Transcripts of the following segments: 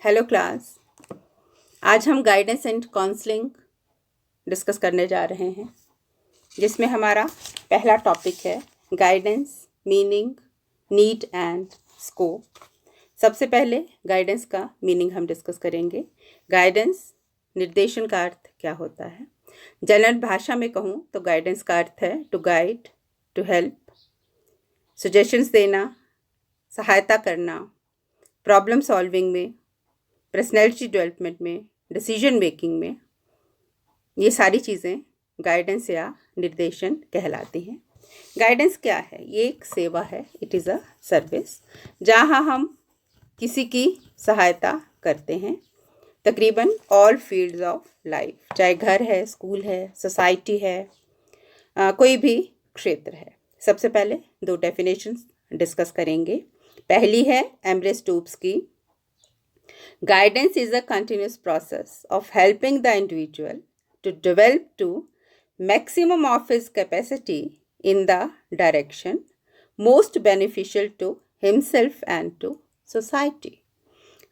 Hello class. आज हम guidance and counselling discuss करने जा रहे हैं, जिसमें हमारा पहला टॉपिक है guidance, meaning, need and scope. सबसे पहले गाइडेंस का मीनिंग हम डिस्कस करेंगे। गाइडेंस निर्देशन का अर्थ क्या होता है? जनरल भाषा में कहूँ तो गाइडेंस का अर्थ है to guide, to help, suggestions देना, सहायता करना, प्रॉब्लम सॉल्विंग में, पर्सनैलिटी डेवलपमेंट में, डिसीजन मेकिंग में। ये सारी चीज़ें गाइडेंस या निर्देशन कहलाती हैं। गाइडेंस क्या है? ये एक सेवा है, इट इज़ अ सर्विस, जहाँ हम किसी की सहायता करते हैं तकरीबन ऑल फील्ड्स ऑफ लाइफ, चाहे घर है, स्कूल है, सोसाइटी है, कोई भी क्षेत्र है। सबसे पहले दो डेफिनेशंस डिस्कस करेंगे। पहली है एम्ब्रेस टूब्स की, Guidance is a continuous process of helping the individual to develop to maximum of his capacity in the direction most beneficial to himself and to society.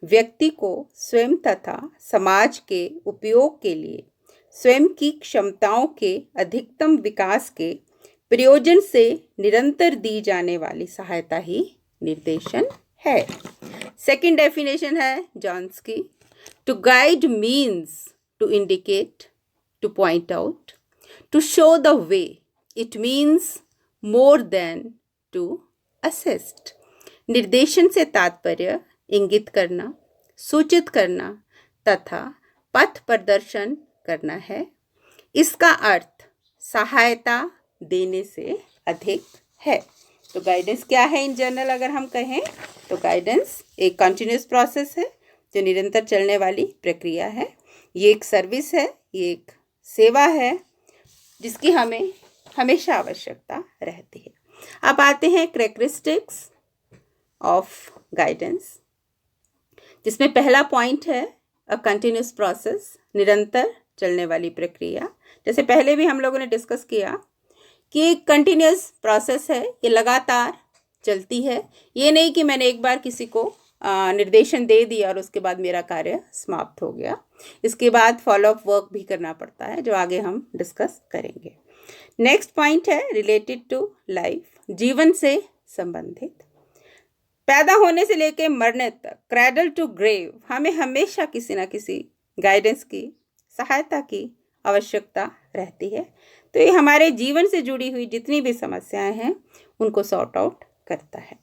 व्यक्ति को स्वयं तथा समाज के उपयोग के लिए स्वयं की क्षमताओं के अधिकतम विकास के प्रयोजन से निरंतर दी जाने वाली सहायता ही निर्देशन है। सेकेंड डेफिनेशन है जॉन्स की, to guide means to indicate, to point out, to show the way. It means more than to assist. निर्देशन से तात्पर्य इंगित करना, सूचित करना तथा पथ प्रदर्शन करना है। इसका अर्थ सहायता देने से अधिक है। तो गाइडेंस क्या है इन जनरल अगर हम कहें तो गाइडेंस एक कंटिन्यूस प्रोसेस है जो निरंतर चलने वाली प्रक्रिया है। ये एक सर्विस है, ये एक सेवा है जिसकी हमें हमेशा आवश्यकता रहती है। अब आते हैं कैरेक्टरिस्टिक्स ऑफ गाइडेंस, जिसमें पहला पॉइंट है अ कंटिन्यूस प्रोसेस, निरंतर चलने वाली प्रक्रिया। जैसे पहले भी हम लोगों ने डिस्कस किया कि एक कंटिन्यूस प्रोसेस है, ये लगातार चलती है। ये नहीं कि मैंने एक बार किसी को निर्देशन दे दिया और उसके बाद मेरा कार्य समाप्त हो गया। इसके बाद फॉलोअप वर्क भी करना पड़ता है, जो आगे हम डिस्कस करेंगे। नेक्स्ट पॉइंट है रिलेटेड टू लाइफ, जीवन से संबंधित। पैदा होने से लेकर मरने तक, क्रैडल टू ग्रेव, हमें हमेशा किसी न किसी गाइडेंस की, सहायता की आवश्यकता रहती है। तो ये हमारे जीवन से जुड़ी हुई जितनी भी समस्याएं हैं उनको सॉर्ट आउट करता है।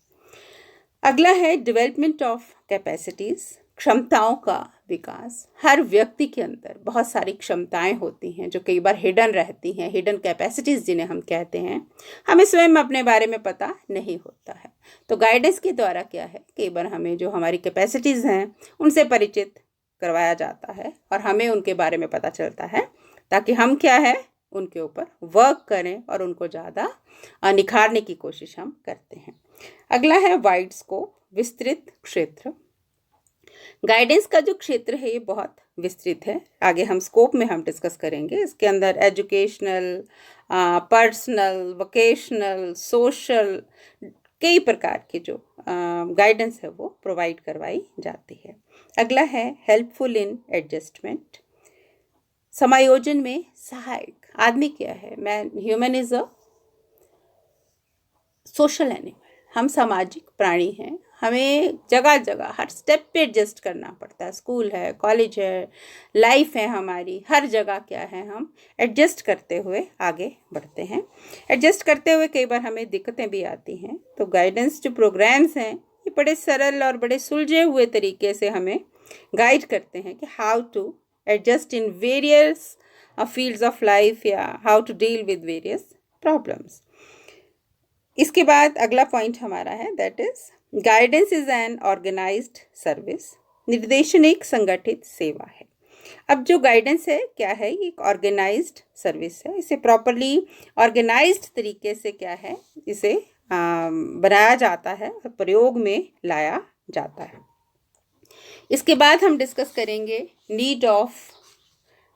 अगला है डेवलपमेंट ऑफ कैपेसिटीज़, क्षमताओं का विकास। हर व्यक्ति के अंदर बहुत सारी क्षमताएं होती हैं जो कई बार हिडन रहती हैं, हिडन कैपेसिटीज़ जिन्हें हम कहते हैं। हमें स्वयं अपने बारे में पता नहीं होता है। तो गाइडेंस के द्वारा क्या है, कई बार हमें जो हमारी कैपेसिटीज़ हैं उनसे परिचित करवाया जाता है और हमें उनके बारे में पता चलता है, ताकि हम क्या है उनके ऊपर वर्क करें और उनको ज़्यादा निखारने की कोशिश हम करते हैं। अगला है वाइड स्कोप, विस्तृत क्षेत्र। गाइडेंस का जो क्षेत्र है ये बहुत विस्तृत है। आगे हम स्कोप में हम डिस्कस करेंगे। इसके अंदर एजुकेशनल, पर्सनल, वोकेशनल, सोशल, कई प्रकार की जो गाइडेंस है वो प्रोवाइड करवाई जाती है। अगला है हेल्पफुल इन एडजस्टमेंट, समायोजन में सहायक। आदमी क्या है? Man, human is a social animal, हम सामाजिक प्राणी हैं। हमें जगह जगह हर स्टेप पे एडजस्ट करना पड़ता है। स्कूल है, कॉलेज है, लाइफ है हमारी, हर जगह क्या है हम एडजस्ट करते हुए आगे बढ़ते हैं। एडजस्ट करते हुए कई बार हमें दिक्कतें भी आती हैं। तो गाइडेंस जो प्रोग्राम्स हैं ये बड़े सरल और बड़े सुलझे हुए तरीके से हमें गाइड करते हैं कि how to adjust in various fields of life या how to deal with various problems. इसके बाद अगला पॉइंट हमारा है that is guidance is an organised service, निर्देशन एक संगठित सेवा है। अब जो गाइडेंस है क्या है, ये एक ऑर्गेनाइज्ड सर्विस है। इसे प्रॉपरली ऑर्गेनाइज्ड तरीके से क्या है इसे बनाया जाता है और प्रयोग में लाया जाता है। इसके बाद हम डिस्कस करेंगे नीड ऑफ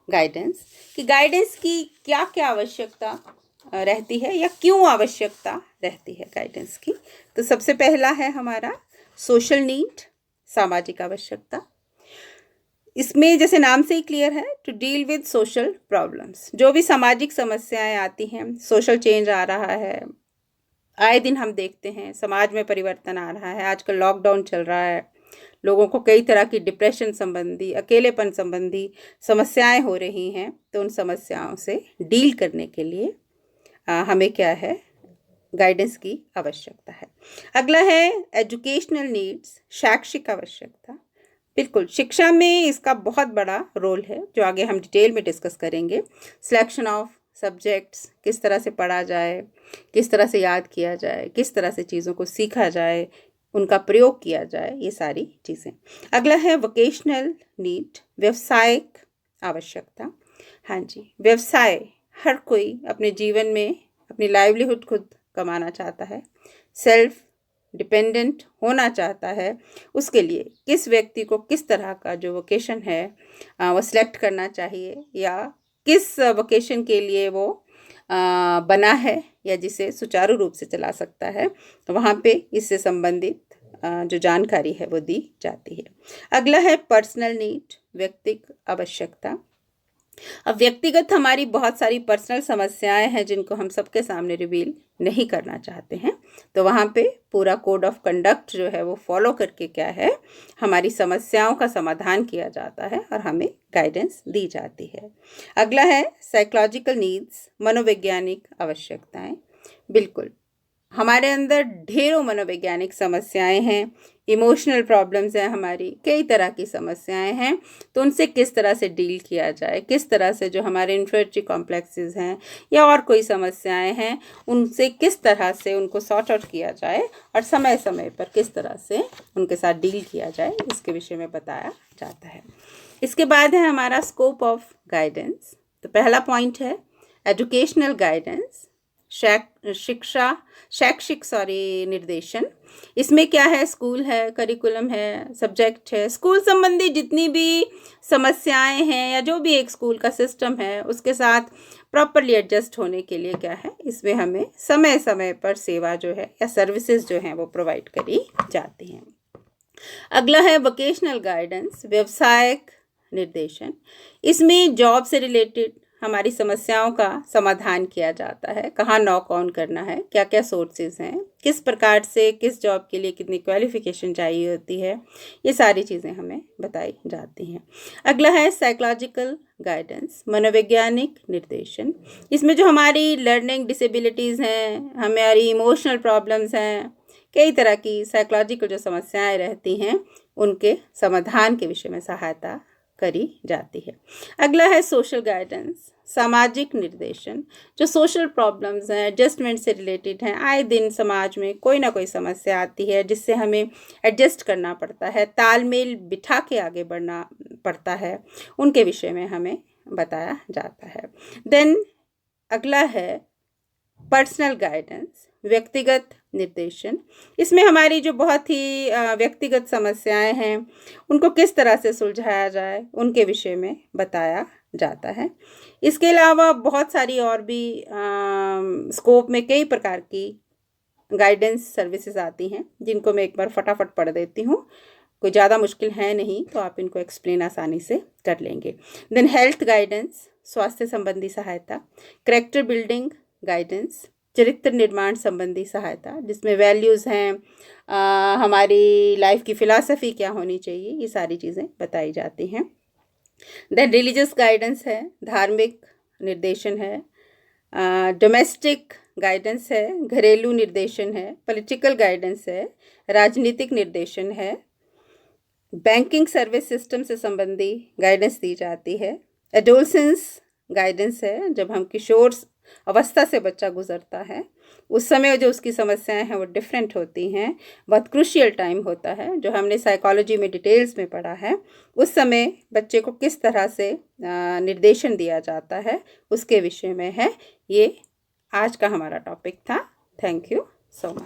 गाइडेंस, कि गाइडेंस की क्या क्या आवश्यकता रहती है या क्यों आवश्यकता रहती है गाइडेंस की। तो सबसे पहला है हमारा सोशल नीड, सामाजिक आवश्यकता। इसमें जैसे नाम से ही क्लियर है, to deal with social problems. जो भी सामाजिक समस्याएं आती हैं, सोशल चेंज आ रहा है, आए दिन हम देखते हैं समाज में परिवर्तन आ रहा है। आजकल लॉकडाउन चल रहा है, लोगों को कई तरह की डिप्रेशन संबंधी, अकेलेपन संबंधी समस्याएं हो रही हैं। तो उन समस्याओं से डील करने के लिए हमें क्या है, गाइडेंस की आवश्यकता है। अगला है एजुकेशनल नीड्स, शैक्षिक आवश्यकता। बिल्कुल, शिक्षा में इसका बहुत बड़ा रोल है, जो आगे हम डिटेल में डिस्कस करेंगे। सिलेक्शन ऑफ सब्जेक्ट्स, किस तरह से पढ़ा जाए, किस तरह से याद किया जाए, किस तरह से चीज़ों को सीखा जाए, उनका प्रयोग किया जाए, ये सारी चीज़ें। अगला है वोकेशनल नीड, व्यवसायिक आवश्यकता। हाँ जी, व्यवसाय, हर कोई अपने जीवन में अपनी लाइवलीहुड खुद कमाना चाहता है, सेल्फ डिपेंडेंट होना चाहता है। उसके लिए किस व्यक्ति को किस तरह का जो वोकेशन है वो सिलेक्ट करना चाहिए, या किस वोकेशन के लिए वो बना है, या जिसे सुचारू रूप से चला सकता है, तो वहाँ पे इससे संबंधित जो जानकारी है वो दी जाती है। अगला है पर्सनल नीड, व्यक्तिगत आवश्यकता। अब व्यक्तिगत हमारी बहुत सारी पर्सनल समस्याएं हैं जिनको हम सबके सामने रिवील नहीं करना चाहते हैं, तो वहाँ पे पूरा कोड ऑफ कंडक्ट जो है वो फॉलो करके क्या है, हमारी समस्याओं का समाधान किया जाता है और हमें गाइडेंस दी जाती है। अगला है साइकोलॉजिकल नीड्स, मनोवैज्ञानिक आवश्यकताएं। बिल्कुल, हमारे अंदर ढेरों मनोवैज्ञानिक समस्याएं हैं, इमोशनल प्रॉब्लम्स हैं, हमारी कई तरह की समस्याएं हैं। तो उनसे किस तरह से डील किया जाए, किस तरह से जो हमारे इन्फीरियरिटी कॉम्प्लेक्सेस हैं या और कोई समस्याएं हैं, उनसे किस तरह से उनको सॉर्ट आउट किया जाए और समय समय पर किस तरह से उनके साथ डील किया जाए, इसके विषय में बताया जाता है। इसके बाद है हमारा स्कोप ऑफ गाइडेंस। तो पहला पॉइंट है एजुकेशनल गाइडेंस, शैक्षिक निर्देशन। इसमें क्या है, स्कूल है, करिकुलम है, सब्जेक्ट है, स्कूल संबंधी जितनी भी समस्याएं हैं या जो भी एक स्कूल का सिस्टम है उसके साथ प्रॉपरली एडजस्ट होने के लिए क्या है, इसमें हमें समय समय पर सेवा जो है या सर्विसेज जो हैं वो प्रोवाइड करी जाती हैं। अगला है वोकेशनल गाइडेंस, व्यवसायिक निर्देशन। इसमें जॉब से रिलेटेड हमारी समस्याओं का समाधान किया जाता है, कहाँ नॉक ऑन करना है, क्या क्या सोर्सेज हैं, किस प्रकार से किस जॉब के लिए कितनी क्वालिफिकेशन चाहिए होती है, ये सारी चीज़ें हमें बताई जाती हैं। अगला है साइकोलॉजिकल गाइडेंस, मनोवैज्ञानिक निर्देशन। इसमें जो हमारी लर्निंग डिसेबिलिटीज़ हैं, हमारी इमोशनल प्रॉब्लम्स हैं, कई तरह की साइकोलॉजिकल जो समस्याएं रहती हैं, उनके समाधान के विषय में सहायता करी जाती है। अगला है सोशल गाइडेंस, सामाजिक निर्देशन। जो सोशल प्रॉब्लम्स हैं, एडजस्टमेंट से रिलेटेड हैं, आए दिन समाज में कोई ना कोई समस्या आती है जिससे हमें एडजस्ट करना पड़ता है, तालमेल बिठा के आगे बढ़ना पड़ता है, उनके विषय में हमें बताया जाता है। देन अगला है पर्सनल गाइडेंस, व्यक्तिगत निर्देशन। इसमें हमारी जो बहुत ही व्यक्तिगत समस्याएं हैं उनको किस तरह से सुलझाया जाए, उनके विषय में बताया जाता है। इसके अलावा बहुत सारी और भी स्कोप में कई प्रकार की गाइडेंस सर्विसेज आती हैं, जिनको मैं एक बार फटाफट पढ़ देती हूँ, कोई ज़्यादा मुश्किल है नहीं, तो आप इनको एक्सप्लेन आसानी से कर लेंगे। देन हेल्थ गाइडेंस, स्वास्थ्य संबंधी सहायता। कैरेक्टर बिल्डिंग गाइडेंस, चरित्र निर्माण संबंधी सहायता, जिसमें वैल्यूज़ हैं, हमारी लाइफ की फ़िलासफ़ी क्या होनी चाहिए, ये सारी चीज़ें बताई जाती हैं। देन रिलीजियस गाइडेंस है, धार्मिक निर्देशन है। डोमेस्टिक गाइडेंस है, घरेलू निर्देशन है। पॉलिटिकल गाइडेंस है, राजनीतिक निर्देशन है। बैंकिंग सर्विस सिस्टम से संबंधी गाइडेंस दी जाती है। एडोलसेंस गाइडेंस है, जब हम किशोर अवस्था से बच्चा गुजरता है उस समय जो उसकी समस्याएं हैं वो डिफरेंट होती हैं, बहुत क्रूशियल टाइम होता है, जो हमने साइकोलॉजी में डिटेल्स में पढ़ा है। उस समय बच्चे को किस तरह से निर्देशन दिया जाता है, उसके विषय में है। ये आज का हमारा टॉपिक था। Thank you so much.